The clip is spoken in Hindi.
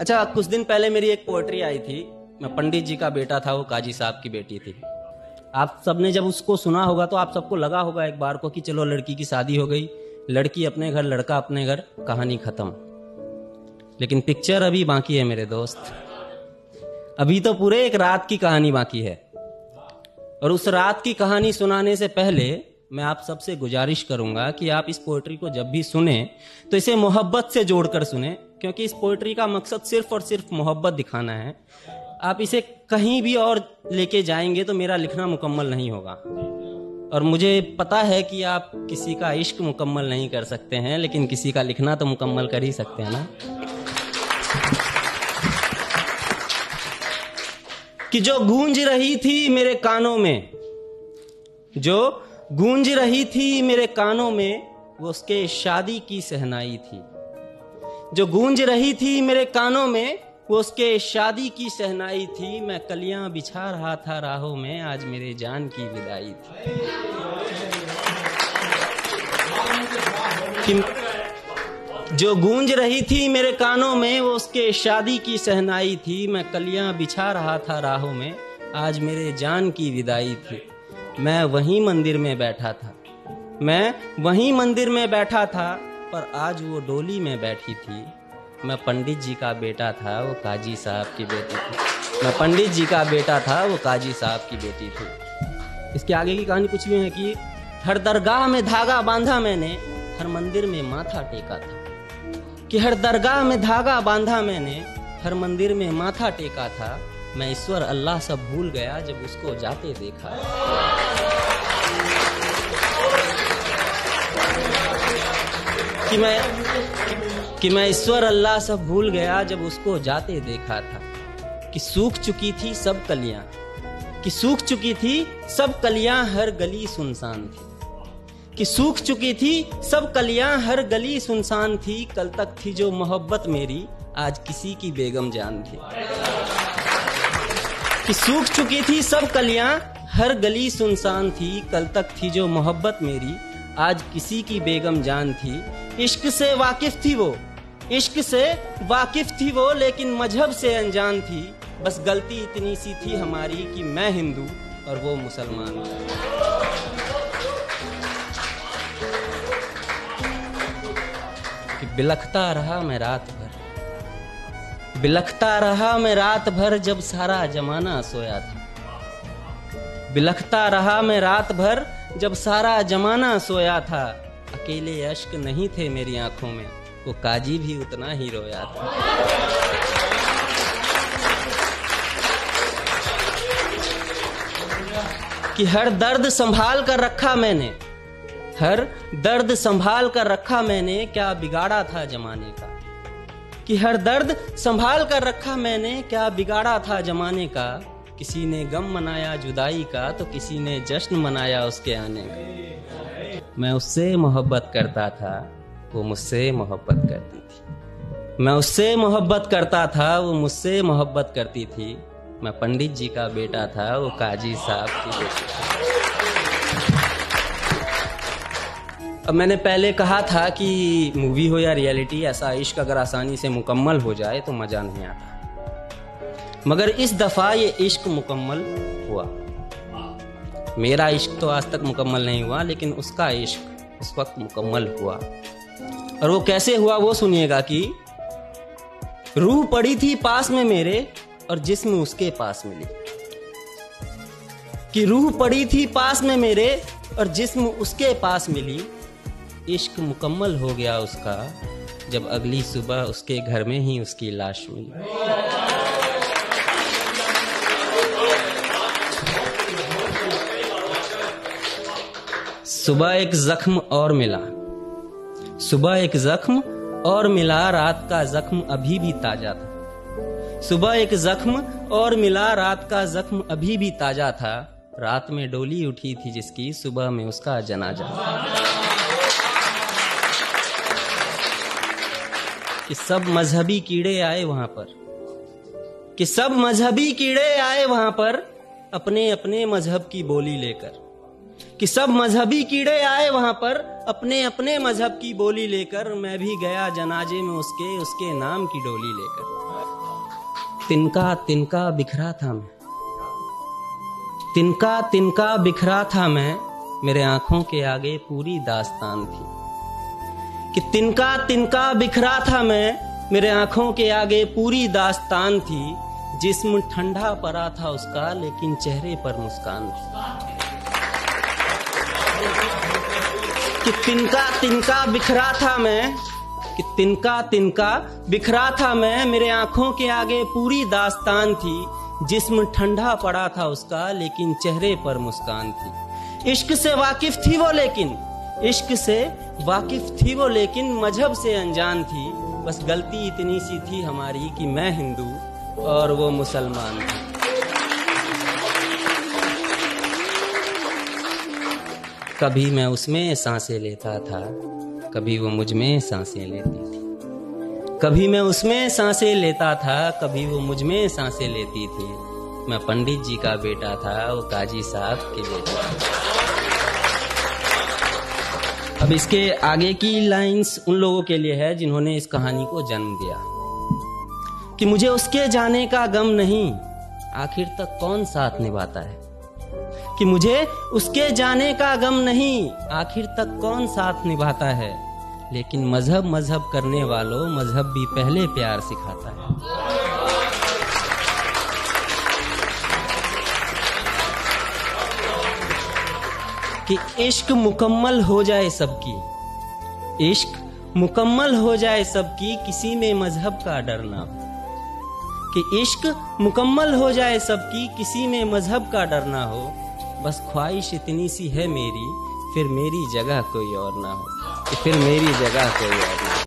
अच्छा, कुछ दिन पहले मेरी एक पोएट्री आई थी। मैं पंडित जी का बेटा था, वो काजी साहब की बेटी थी। आप सबने जब उसको सुना होगा तो आप सबको लगा होगा एक बार को कि चलो लड़की की शादी हो गई, लड़की अपने घर, लड़का अपने घर, कहानी खत्म। लेकिन पिक्चर अभी बाकी है मेरे दोस्त। अभी तो पूरे एक रात की कहानी बाकी है। और उस रात की कहानी सुनाने से पहले मैं आप सबसे गुजारिश करूंगा कि आप इस पोएट्री को जब भी सुने तो इसे मोहब्बत से जोड़कर सुने, क्योंकि इस पोएट्री का मकसद सिर्फ और सिर्फ मोहब्बत दिखाना है। आप इसे कहीं भी और लेके जाएंगे तो मेरा लिखना मुकम्मल नहीं होगा। और मुझे पता है कि आप किसी का इश्क मुकम्मल नहीं कर सकते हैं, लेकिन किसी का लिखना तो मुकम्मल कर ही सकते हैं ना। कि जो गूंज रही थी मेरे कानों में, जो गूंज रही थी मेरे कानों में, वो उसके शादी की सहनाई थी। जो गूंज रही थी मेरे कानों में, वो उसके शादी की सहनाई थी। मैं कलियां बिछा रहा था राहों में, आज मेरे जान की विदाई थी। जो गूंज रही थी मेरे कानों में, वो उसके शादी की सहनाई थी। मैं कलियां बिछा रहा था राहों में, आज मेरे जान की विदाई थी। मैं वहीं मंदिर में बैठा था, मैं वहीं मंदिर में बैठा था, पर आज वो डोली में बैठी थी। मैं पंडित जी का बेटा था, वो काजी साहब की बेटी थी। मैं पंडित जी का बेटा था, वो काजी साहब की बेटी थी। इसके आगे की कहानी कुछ भी है कि हर दरगाह में धागा बांधा मैंने, हर मंदिर में माथा टेका था। कि हर दरगाह में धागा बांधा मैंने, हर मंदिर में माथा टेका था। मैं ईश्वर अल्लाह सब भूल गया जब उसको जाते देखा। कि मैं ईश्वर अल्लाह सब भूल गया जब उसको जाते देखा था। कि सूख चुकी थी सब कलियां, कि सूख चुकी थी सब कलियां, हर गली सुनसान थी। कि सूख चुकी थी सब कलियां, हर गली सुनसान थी। कल तक थी जो मोहब्बत मेरी, आज किसी की बेगम जान थी। कि सूख चुकी थी सब कलियां, हर गली सुनसान थी। कल तक थी जो मोहब्बत मेरी, आज किसी की बेगम जान थी। इश्क से वाकिफ थी वो, इश्क से वाकिफ थी वो, लेकिन मजहब से अनजान थी। बस गलती इतनी सी थी हमारी कि मैं हिंदू और वो मुसलमान थी। कि बिलखता रहा मैं रात भर, बिलखता रहा मैं रात भर, जब सारा जमाना सोया था। बिलखता रहा मैं रात भर, जब सारा जमाना सोया था। अकेले अश्क नहीं थे मेरी आंखों में, वो काजी भी उतना ही रोया था। कि हर दर्द संभाल कर रखा मैंने, हर दर्द संभाल कर रखा मैंने, क्या बिगाड़ा था जमाने का। कि हर दर्द संभाल कर रखा मैंने, क्या बिगाड़ा था जमाने का। किसी ने गम मनाया जुदाई का, तो किसी ने जश्न मनाया उसके आने का। मैं उससे मोहब्बत करता था, वो मुझसे मोहब्बत करती थी। मैं उससे मोहब्बत करता था, वो मुझसे मोहब्बत करती थी। मैं पंडित जी का बेटा था, वो काजी साहब की बेटी थी। अब मैंने पहले कहा था कि मूवी हो या रियलिटी, ऐसा इश्क अगर आसानी से मुकम्मल हो जाए तो मजा नहीं आता। मगर इस दफा ये इश्क मुकम्मल हुआ। मेरा इश्क तो आज तक मुकम्मल नहीं हुआ, लेकिन उसका इश्क उस वक्त मुकम्मल हुआ। और वो कैसे हुआ वो सुनिएगा। कि रूह पड़ी थी पास में मेरे, और जिस्म उसके पास मिली। कि रूह पड़ी थी पास में मेरे, और जिस्म उसके पास मिली। इश्क मुकम्मल हो गया उसका, जब अगली सुबह उसके घर में ही उसकी लाश मिली। सुबह एक जख्म और मिला, सुबह एक जख्म और मिला, रात का जख्म अभी भी ताजा था। सुबह एक जख्म और मिला, रात का जख्म अभी भी ताजा था। रात में डोली उठी थी जिसकी, सुबह में उसका जनाजा। कि सब मजहबी कीड़े आए वहां पर, कि सब मजहबी कीड़े आए वहां पर, अपने अपने मजहब की बोली लेकर। कि सब मजहबी कीड़े आए वहां पर, अपने अपने मजहब की बोली लेकर। मैं भी गया जनाजे में उसके, उसके नाम की डोली लेकर। तिनका तिनका बिखरा था मैं, तिनका तिनका बिखरा था मैं, मेरे आंखों के आगे पूरी दास्तान थी। कि तिनका तिनका बिखरा था मैं, मेरे आंखों के आगे पूरी दास्तान थी। जिस्म ठंडा पड़ा था उसका, लेकिन चेहरे पर मुस्कान थी। कि तिनका तिनका बिखरा था मैं, कि तिनका तिनका बिखरा था मैं, मेरे आंखों के आगे पूरी दास्तान थी। जिस्म ठंडा पड़ा था उसका, लेकिन चेहरे पर मुस्कान थी। इश्क से वाकिफ थी वो लेकिन, इश्क से वाकिफ थी वो लेकिन मजहब से अनजान थी। बस गलती इतनी सी थी हमारी कि मैं हिंदू और वो मुसलमान थी। कभी मैं उसमें सांसें लेता था, कभी वो मुझ में सांसें लेती थी। कभी मैं उसमें सांसें लेता था, कभी वो मुझ में सांसें लेती थी। मैं पंडित जी का बेटा था, वो काजी साहब के बेटा था। अब इसके आगे की लाइंस उन लोगों के लिए है जिन्होंने इस कहानी को जन्म दिया। कि मुझे उसके जाने का गम नहीं, आखिर तक कौन साथ निभाता है। कि मुझे उसके जाने का गम नहीं, आखिर तक कौन साथ निभाता है। लेकिन मजहब मजहब करने वालों, मजहब भी पहले प्यार सिखाता है। कि इश्क मुकम्मल हो जाए सबकी, इश्क मुकम्मल हो जाए सबकी, किसी में मजहब का डर ना हो। कि इश्क मुकम्मल हो जाए सबकी, किसी में मजहब का डर ना हो। बस ख्वाहिश इतनी सी है मेरी, फिर मेरी जगह कोई और ना हो। कि फिर मेरी जगह कोई और ना हो।